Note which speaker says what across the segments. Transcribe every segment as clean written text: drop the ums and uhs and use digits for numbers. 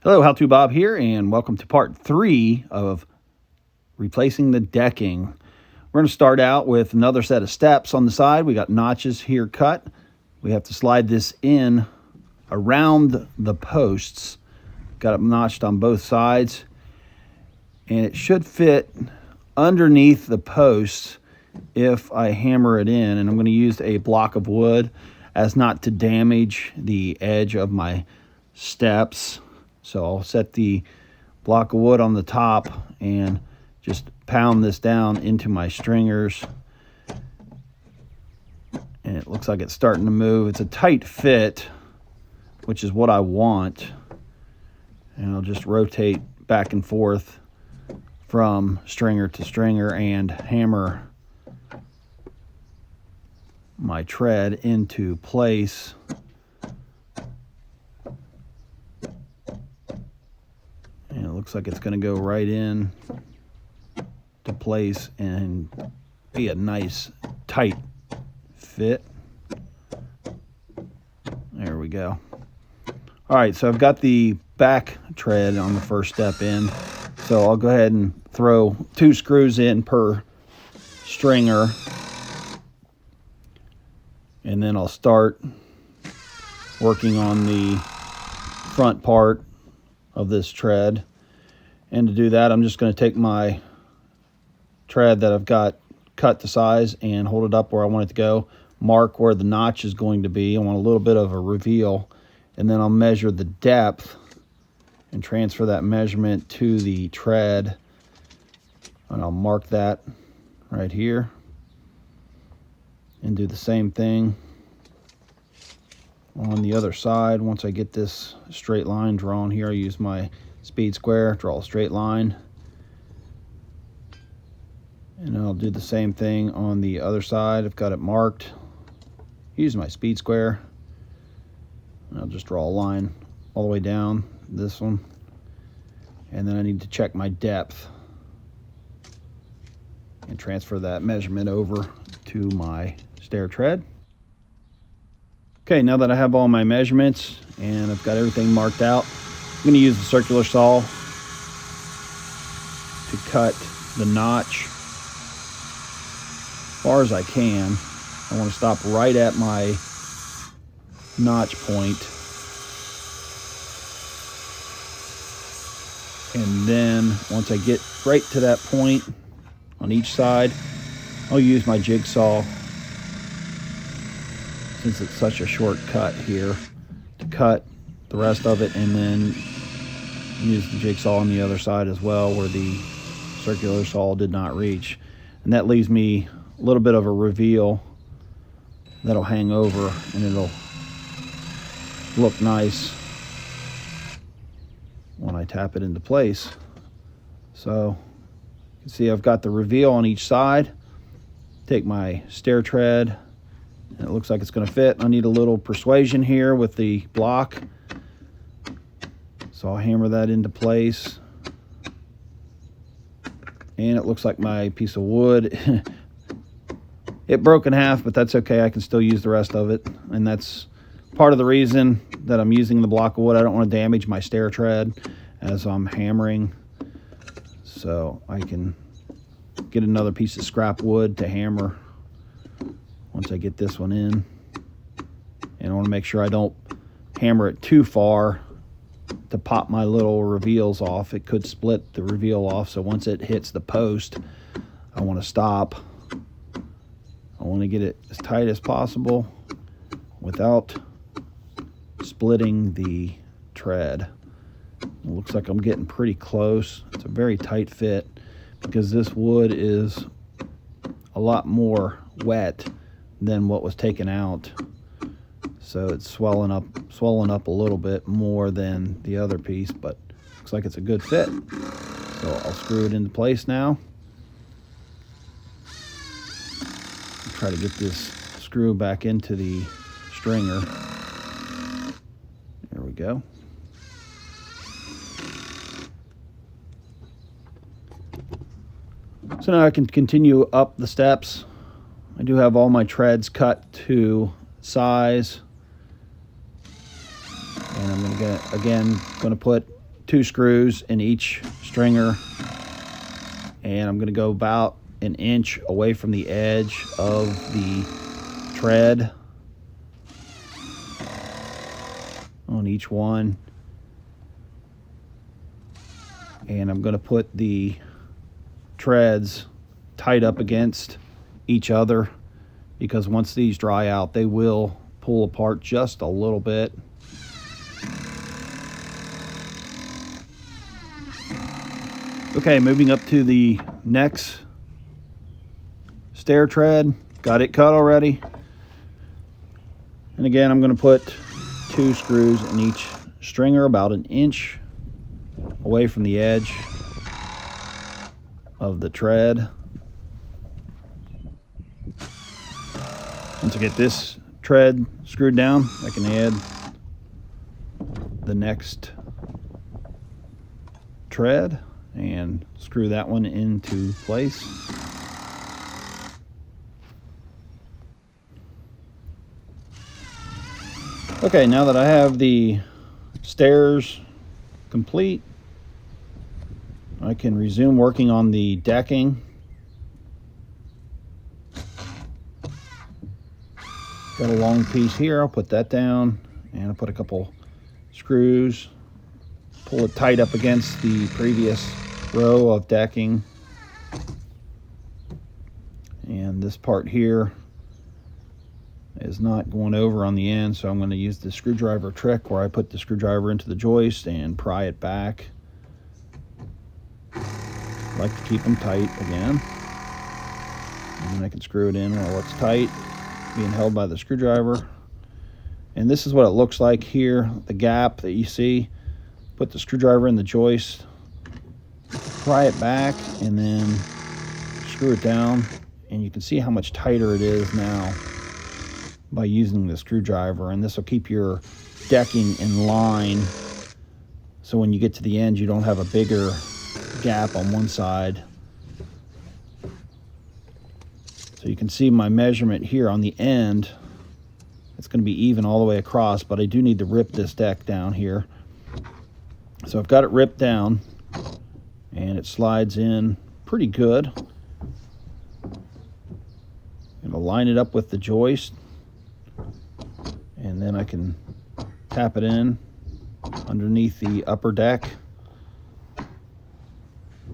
Speaker 1: Hello, How To Bob here, and welcome to part 3 of replacing the decking. We're going to start out with another set of steps on the side. We got notches here cut. We have to slide this in around the posts. Got it notched on both sides, and it should fit underneath the posts if I hammer it in. And I'm going to use a block of wood as not to damage the edge of my steps. So I'll set the block of wood on the top and just pound this down into my stringers. And it looks like it's starting to move. It's a tight fit, which is what I want. And I'll just rotate back and forth from stringer to stringer and hammer my tread into place. And it looks like it's going to go right in to place and be a nice tight fit. There we go. All right, so I've got the back tread on the first step in. So I'll go ahead and throw 2 screws in per stringer. And then I'll start working on the front part of this tread. And to do that, I'm just going to take my tread that I've got cut to size and hold it up where I want it to go, mark where the notch is going to be. I want a little bit of a reveal, and then I'll measure the depth and transfer that measurement to the tread, and I'll mark that right here and do the same thing on the other side. Once I get this straight line drawn here, I use my speed square, draw a straight line, and I'll do the same thing on the other side. I've got it marked, use my speed square, and I'll just draw a line all the way down this one, and then I need to check my depth and transfer that measurement over to my stair tread. Okay, now that I have all my measurements and I've got everything marked out, I'm going to use the circular saw to cut the notch as far as I can. I want to stop right at my notch point. And then once I get right to that point on each side, I'll use my jigsaw, since it's such a short cut here, to cut the rest of it, and then use the jigsaw on the other side as well where the circular saw did not reach. And that leaves me a little bit of a reveal that'll hang over, and it'll look nice when I tap it into place. So you can see I've got the reveal on each side. Take my stair tread, and it looks like it's going to fit. I need a little persuasion here with the block, so I'll hammer that into place. And it looks like my piece of wood it broke in half, but that's okay. I can still use the rest of it, and that's part of the reason that I'm using the block of wood. I don't want to damage my stair tread as I'm hammering, so I can get another piece of scrap wood to hammer once I get this one in. And I want to make sure I don't hammer it too far to pop my little reveals off. It could split the reveal off, so once it hits the post, I want to stop. I want to get it as tight as possible without splitting the tread. It looks like I'm getting pretty close. It's a very tight fit because this wood is a lot more wet than what was taken out, so it's swollen up a little bit more than the other piece, but looks like it's a good fit. So I'll screw it into place now. Try to get this screw back into the stringer. There we go. So now I can continue up the steps. I do have all my treads cut to size. And I'm going to put 2 screws in each stringer, and I'm going to go about an inch away from the edge of the tread on each one. And I'm going to put the treads tight up against each other, because once these dry out, they will pull apart just a little bit. Okay, moving up to the next stair tread. Got it cut already. And again, I'm going to put 2 screws in each stringer, about an inch away from the edge of the tread. Once I get this tread screwed down, I can add the next tread and screw that one into place. Okay, now that I have the stairs complete, I can resume working on the decking. Got a long piece here, I'll put that down, and I'll put a couple screws, pull it tight up against the previous row of decking. And this part here is not going over on the end, so I'm going to use the screwdriver trick where I put the screwdriver into the joist and pry it back. I like to keep them tight again, and then I can screw it in while it's tight, being held by the screwdriver. And this is what it looks like here, the gap that you see. Put the screwdriver in the joist, pry it back, and then screw it down, and you can see how much tighter it is now by using the screwdriver. And this will keep your decking in line, so when you get to the end you don't have a bigger gap on one side. So you can see my measurement here on the end. It's going to be even all the way across, but I do need to rip this deck down here. So I've got it ripped down, and it slides in pretty good. And I'll line it up with the joist, and then I can tap it in underneath the upper deck.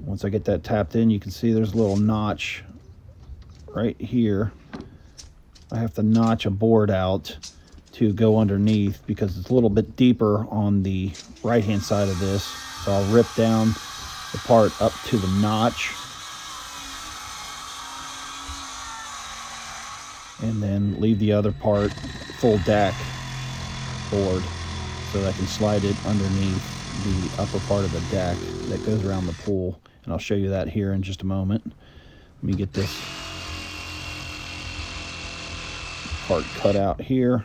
Speaker 1: Once I get that tapped in, you can see there's a little notch right here. I have to notch a board out to go underneath because it's a little bit deeper on the right hand side of this. So I'll rip down the part up to the notch, and then leave the other part full deck board so that I can slide it underneath the upper part of the deck that goes around the pool. And I'll show you that here in just a moment. Let me get this part cut out here,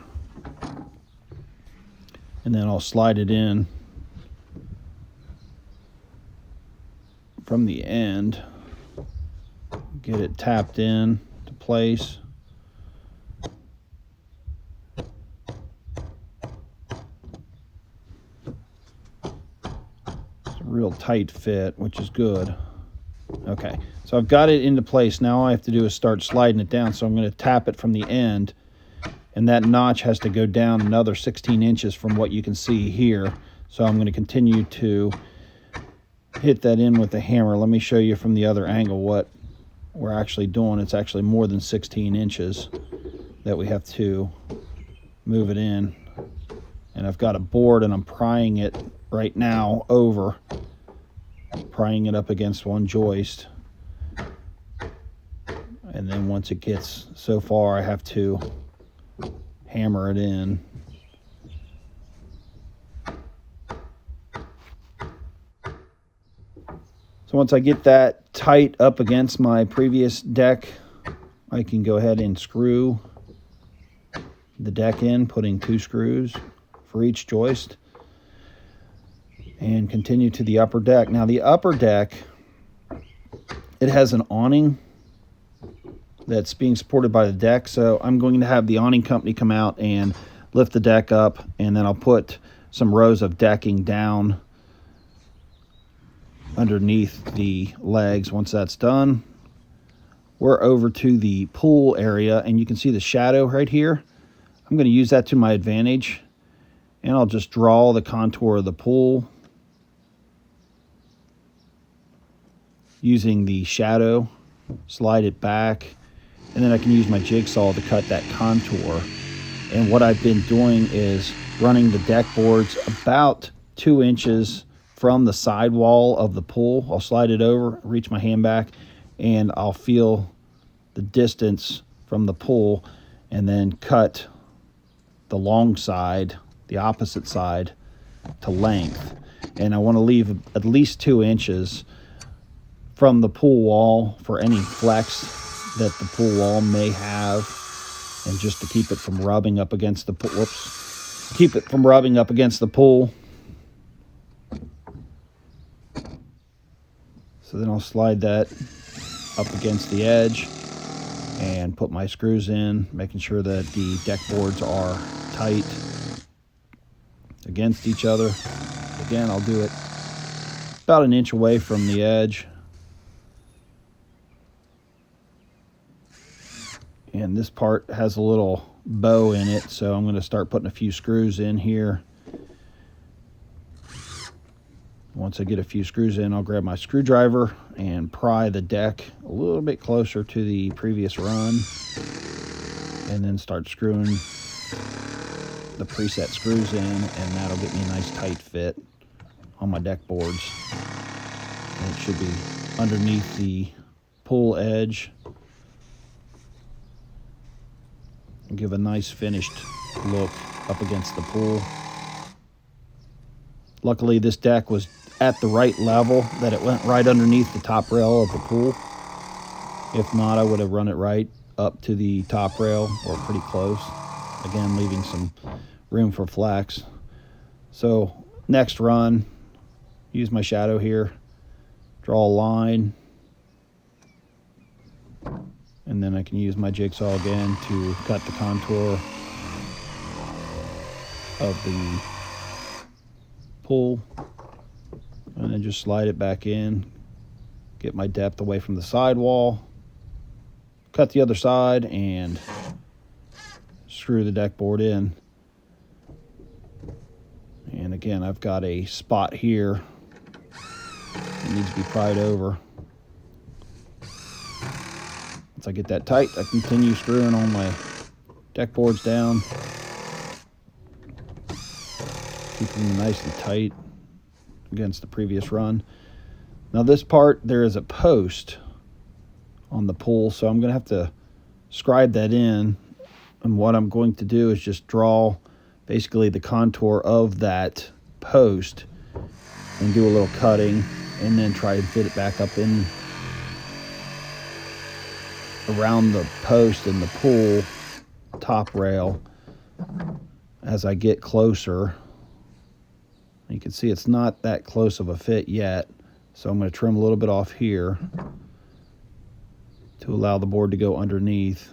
Speaker 1: and then I'll slide it in from the end, get it tapped in to place. Real tight fit, which is good. Okay, so I've got it into place. Now all I have to do is start sliding it down. So I'm going to tap it from the end, and that notch has to go down another 16 inches from what you can see here. So I'm going to continue to hit that in with the hammer. Let me show you from the other angle what we're actually doing. It's actually more than 16 inches that we have to move it in. And I've got a board, and I'm prying it right now over, prying it up against one joist. And then once it gets so far, I have to hammer it in. So once I get that tight up against my previous deck, I can go ahead and screw the deck in, putting 2 screws for each joist, and continue to the upper deck. Now the upper deck, it has an awning that's being supported by the deck, so I'm going to have the awning company come out and lift the deck up, and then I'll put some rows of decking down underneath the legs. Once that's done, we're over to the pool area, and you can see the shadow right here. I'm going to use that to my advantage, and I'll just draw the contour of the pool using the shadow, slide it back, and then I can use my jigsaw to cut that contour. And what I've been doing is running the deck boards about 2 inches from the side wall of the pool. I'll slide it over, reach my hand back, and I'll feel the distance from the pool, and then cut the long side, the opposite side, to length. And I want to leave at least 2 inches from the pool wall for any flex that the pool wall may have, and just to keep it from rubbing up against the pool. Keep it from rubbing up against the pool. So then I'll slide that up against the edge and put my screws in, making sure that the deck boards are tight against each other. Again, I'll do it about 1 inch away from the edge. And this part has a little bow in it, so I'm going to start putting a few screws in here. Once I get a few screws in, I'll grab my screwdriver and pry the deck a little bit closer to the previous run, and then start screwing the preset screws in, and that'll get me a nice tight fit on my deck boards. And it should be underneath the pool edge. Give a nice finished look up against the pool. Luckily, this deck was at the right level, that it went right underneath the top rail of the pool. If not, I would have run it right up to the top rail or pretty close. Again, leaving some room for flex. So next run, use my shadow here, draw a line, and then I can use my jigsaw again to cut the contour of the pool, and then just slide it back in, get my depth away from the sidewall, cut the other side, and screw the deck board in. And again, I've got a spot here that needs to be pried over. Once I get that tight, I continue screwing all my deck boards down, keeping them nice and tight against the previous run. Now this part, there is a post on the pool, so I'm going to have to scribe that in, and what I'm going to do is just draw basically the contour of that post and do a little cutting, and then try and fit it back up in around the post in the pool top rail as I get closer. You can see it's not that close of a fit yet, so I'm going to trim a little bit off here to allow the board to go underneath.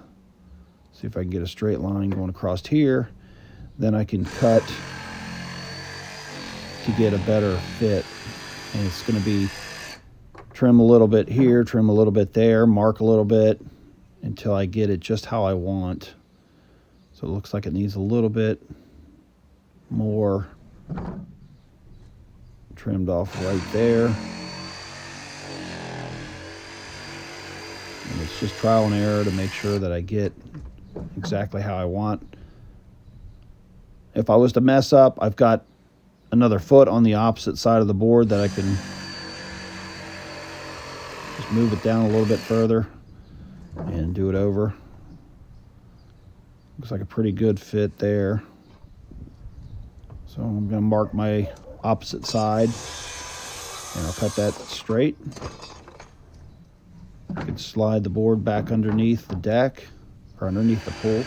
Speaker 1: See if I can get a straight line going across here. Then I can cut to get a better fit, and it's going to be trim a little bit here, trim a little bit there, mark a little bit until I get it just how I want. So it looks like it needs a little bit more trimmed off right there. And it's just trial and error to make sure that I get exactly how I want. If I was to mess up, I've got another foot on the opposite side of the board that I can just move it down a little bit further and do it over. Looks like a pretty good fit there. So I'm going to mark my opposite side, and I'll cut that straight. I can slide the board back underneath the deck, or underneath the pool.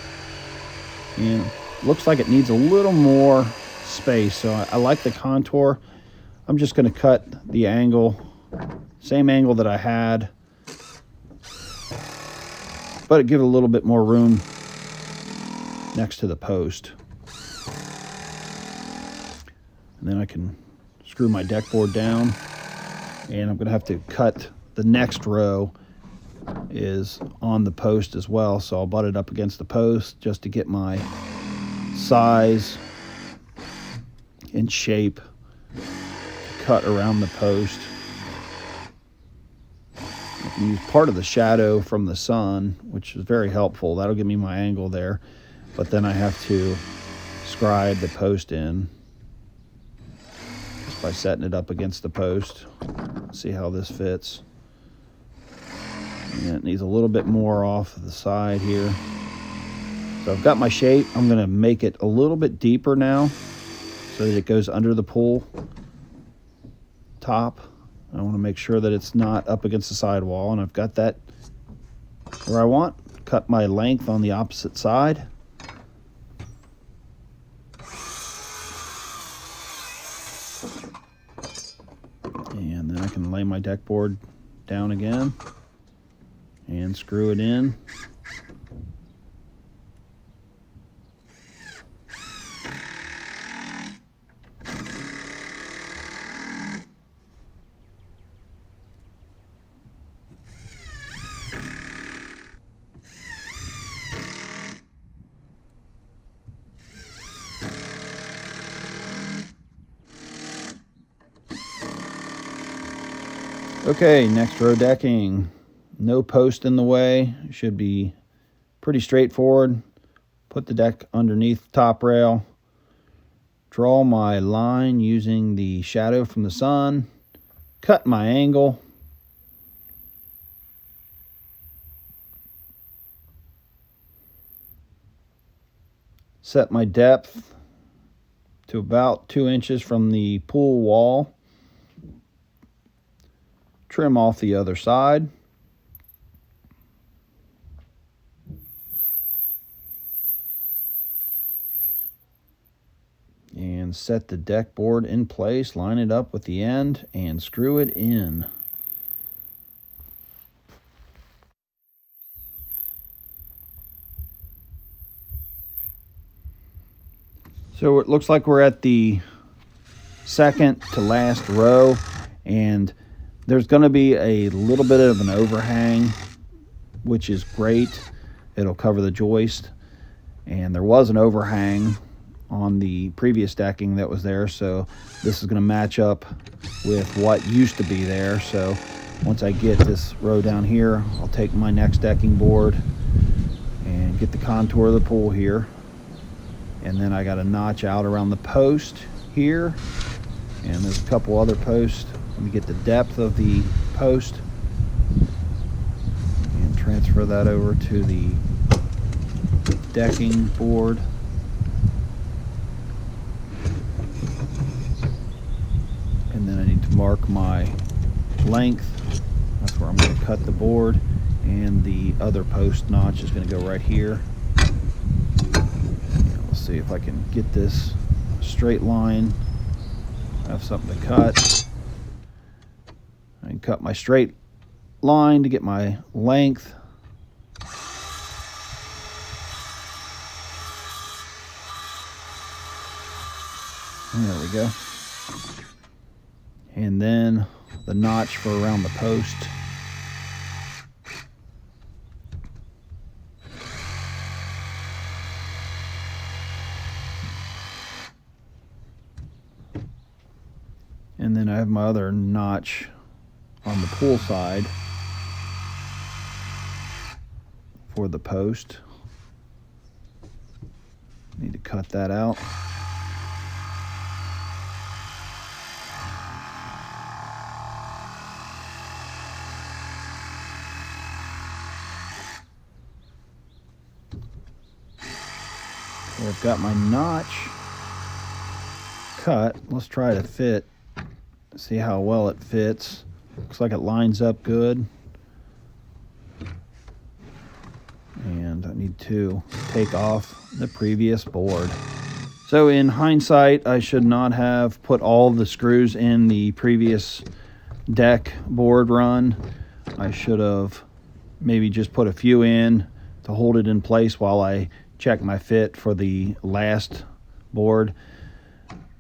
Speaker 1: And it looks like it needs a little more space, so I like the contour. I'm just going to cut the angle, same angle that I had, but give it a little bit more room next to the post. And then I can screw my deck board down And I'm going to have to cut the next row is on the post as well, so I'll butt it up against the post just to get my size and shape cut around the post. I can use part of the shadow from the sun, which is very helpful. That'll give me my angle there, but then I have to scribe the post in just by setting it up against the post. See how this fits. And it needs a little bit more off the side here. So I've got my shape. I'm going to make it a little bit deeper now so that it goes under the pool top. I want to make sure that it's not up against the sidewall, and I've got that where I want. Cut my length on the opposite side. And then I can lay my deck board down again and screw it in. Okay, next row decking. No post in the way. Should be pretty straightforward. Put the deck underneath the top rail. Draw my line using the shadow from the sun. Cut my angle. Set my depth to about 2 inches from the pool wall. Trim off the other side. And set the deck board in place, line it up with the end, and screw it in. So it looks like we're at the second to last row, and there's going to be a little bit of an overhang, which is great. It'll cover the joist, and there was an overhang on the previous decking that was there, so this is going to match up with what used to be there. So once I get this row down here, I'll take my next decking board and get the contour of the pool here, and then I got a notch out around the post here, and there's a couple other posts. Let me get the depth of the post and transfer that over to the decking board. And then I need to mark my length. That's where I'm going to cut the board, and the other post notch is going to go right here. And we'll see if I can get this straight line. I have something to cut. I can cut my straight line to get my length. There we go. And then the notch for around the post. And then I have my other notch on the pool side for the post. Need to cut that out. So I've got my notch cut. Let's try to fit, see how well it fits. Looks like it lines up good. And I need to take off the previous board. So in hindsight, I should not have put all the screws in the previous deck board run. I should have maybe just put a few in to hold it in place while I check my fit for the last board.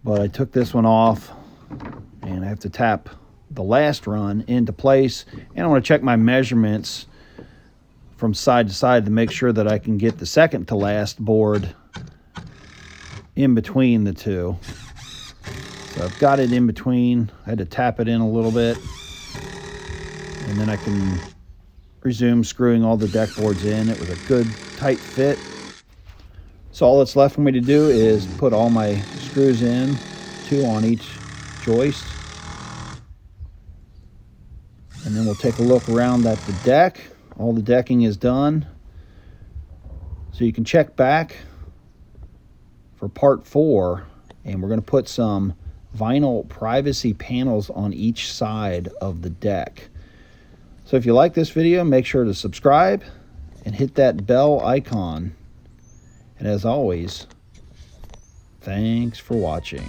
Speaker 1: But I took this one off, and I have to tap the last run into place, and I want to check my measurements from side to side to make sure that I can get the second to last board in between the two. So I've got it in between. I had to tap it in a little bit, and then I can resume screwing all the deck boards in. It was a good tight fit. So all that's left for me to do is put all my screws in, 2 on each joist. And then we'll take a look around at the deck. All the decking is done. So you can check back for part 4, and we're going to put some vinyl privacy panels on each side of the deck. So if you like this video, make sure to subscribe and hit that bell icon. And as always, thanks for watching.